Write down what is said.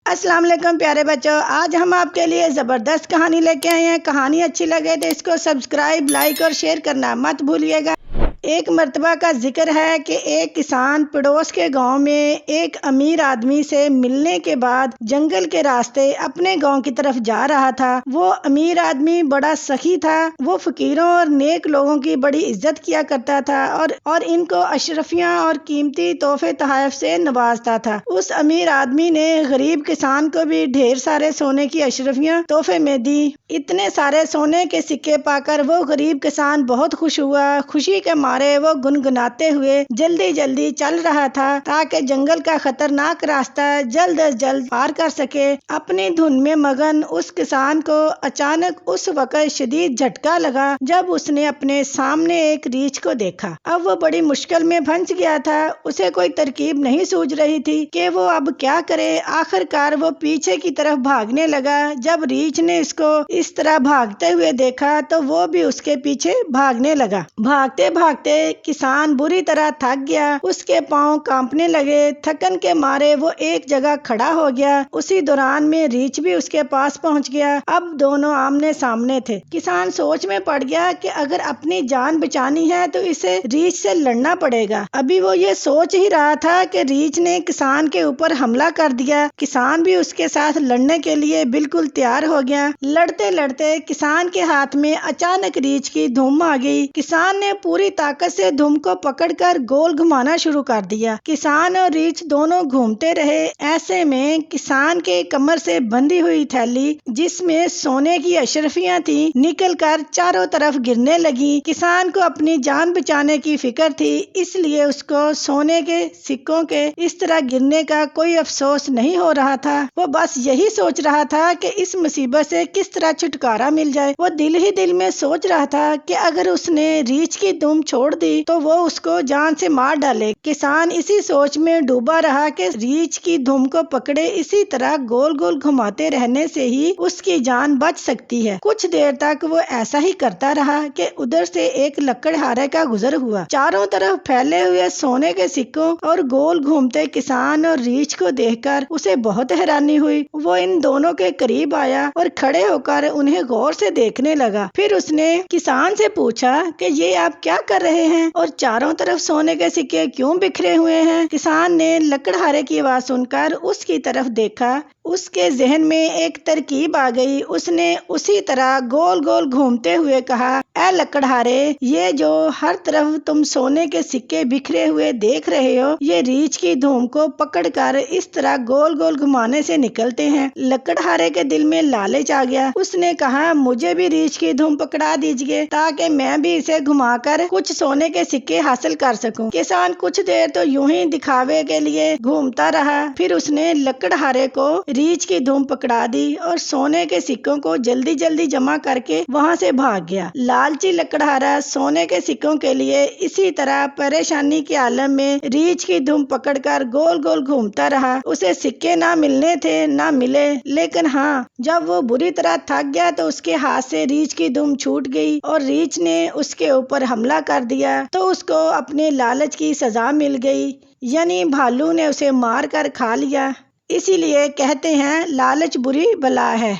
السلام علیکم پیارے بچوں، آج ہم آپ کے لیے زبردست کہانی لے کے آئے ہیں۔ کہانی اچھی لگے تو اس کو سبسکرائب، لائک اور شیئر کرنا مت بھولیے گا۔ ایک مرتبہ کا ذکر ہے کہ ایک کسان پڑوس کے گاؤں میں ایک امیر آدمی سے ملنے کے بعد جنگل کے راستے اپنے گاؤں کی طرف جا رہا تھا۔ وہ امیر آدمی بڑا سخی تھا۔ وہ فقیروں اور نیک لوگوں کی بڑی عزت کیا کرتا تھا اور ان کو اشرفیاں اور قیمتی تحفے تحائف سے نوازتا تھا۔ اس امیر آدمی نے غریب کسان کو بھی ڈھیر سارے سونے کی اشرفیاں تحفے میں دی۔ اتنے سارے سونے کے سکے پا کر وہ غریب کسان بہت خوش ہوا۔ خوشی کے مارے وہ گنگناتے ہوئے جلدی جلدی چل رہا تھا تاکہ جنگل کا خطرناک راستہ جلد از جلد پار کر سکے۔ اپنی دھن میں مگن اس کسان کو اچانک اس وقت شدید جھٹکا لگا جب اس نے اپنے سامنے ایک ریچھ کو دیکھا۔ اب وہ بڑی مشکل میں پھنس گیا تھا۔ اسے کوئی ترکیب نہیں سوجھ رہی تھی کہ وہ اب کیا کرے۔ آخر کار وہ پیچھے کی طرف بھاگنے لگا۔ جب ریچھ نے اس کو اس طرح بھاگتے ہوئے دیکھا تو وہ بھی اس کے پیچھے بھاگنے لگا۔ بھاگتے بھاگتے کسان بری طرح تھک گیا۔ اس کے پاؤں کانپنے لگے۔ تھکن کے مارے وہ ایک جگہ کھڑا ہو گیا۔ اسی دوران میں ریچھ بھی اس کے پاس پہنچ گیا۔ اب دونوں آمنے سامنے تھے۔ کسان سوچ میں پڑ گیا کہ اگر اپنی جان بچانی ہے تو اسے ریچھ سے لڑنا پڑے گا۔ ابھی وہ یہ سوچ ہی رہا تھا کہ ریچھ نے کسان کے اوپر حملہ کر دیا۔ کسان بھی اس کے ساتھ لڑنے کے لیے بالکل تیار ہو گیا۔ لڑتے لڑتے کسان کے ہاتھ میں اچانک ریچھ کی دھم آ گئی۔ کسان نے پوری طاقت سے دھم کو پکڑ کر گول گھمانا شروع کر دیا۔ کسان اور ریچھ دونوں گھومتے رہے۔ ایسے میں کسان کے کمر سے بندھی ہوئی تھیلی جس میں سونے کی اشرفیاں تھیں نکل کر چاروں طرف گرنے لگی۔ کسان کو اپنی جان بچانے کی فکر تھی، اس لیے اس کو سونے کے سکوں کے اس طرح گرنے کا کوئی افسوس نہیں ہو رہا تھا۔ وہ بس یہی سوچ رہا تھا کہ اس مصیبت سے کس طرح چھٹکارا مل جائے۔ وہ دل ہی دل میں سوچ رہا تھا کہ اگر اس نے ریچھ کی دم چھوڑ دی تو وہ اس کو جان سے مار ڈالے۔ کسان اسی سوچ میں ڈوبا رہا کہ ریچھ کی دم کو پکڑے اسی طرح گول گول گھماتے رہنے سے ہی اس کی جان بچ سکتی ہے۔ کچھ دیر تک وہ ایسا ہی کرتا رہا کہ ادھر سے ایک لکڑہارے کا گزر ہوا۔ چاروں طرف پھیلے ہوئے سونے کے سکوں اور گول گھومتے کسان اور ریچھ کو دیکھ کر اسے بہت حیرانی ہوئی۔ وہ ان دونوں کے قریب آیا اور کھڑے ہو کر انہیں غور سے دیکھنے لگا۔ پھر اس نے کسان سے پوچھا کہ یہ آپ کیا کر رہے ہیں اور چاروں طرف سونے کے سکے کیوں بکھرے ہوئے ہیں؟ کسان نے لکڑہارے کی آواز سن کر اس کی طرف دیکھا۔ اس کے ذہن میں ایک ترکیب آ گئی۔ اس نے اسی طرح گول گول گھومتے ہوئے کہا، اے لکڑہارے، یہ جو ہر طرف تم سونے کے سکے بکھرے ہوئے دیکھ رہے ہو یہ ریچھ کی دھوم کو پکڑ کر اس طرح گول گول گھمانے سے نکلتے ہیں۔ لکڑہارے کے دل میں لالچ آ گیا۔ اس نے کہا، مجھے بھی ریچھ کی دھوم پکڑا دیجیے تاکہ میں بھی اسے گھما کر کچھ سونے کے سکے حاصل کر سکوں۔ کسان کچھ دیر تو یوں ہی دکھاوے کے لیے گھومتا رہا، پھر اس نے لکڑہارے کو ریچھ کی دھوم پکڑا دی اور سونے کے سکوں کو جلدی جلدی جمع کر کے وہاں سے بھاگ گیا۔ لالچی لکڑہارا سونے کے سکوں کے لیے اسی طرح پریشانی کے عالم میں ریچھ کی دھوم پکڑ کر گول گول گھومتا رہا۔ اسے سکے نہ ملنے تھے نہ ملے، لیکن ہاں جب وہ بری طرح تھک گیا تو اس کے ہاتھ سے ریچھ کی دھوم چھوٹ گئی اور ریچھ نے اس کے اوپر حملہ کر دیا تو اس کو اپنے لالچ کی سزا مل گئی، یعنی بھالو نے اسے مار کر کھا لیا۔ اسی لیے کہتے ہیں لالچ بری بلا ہے۔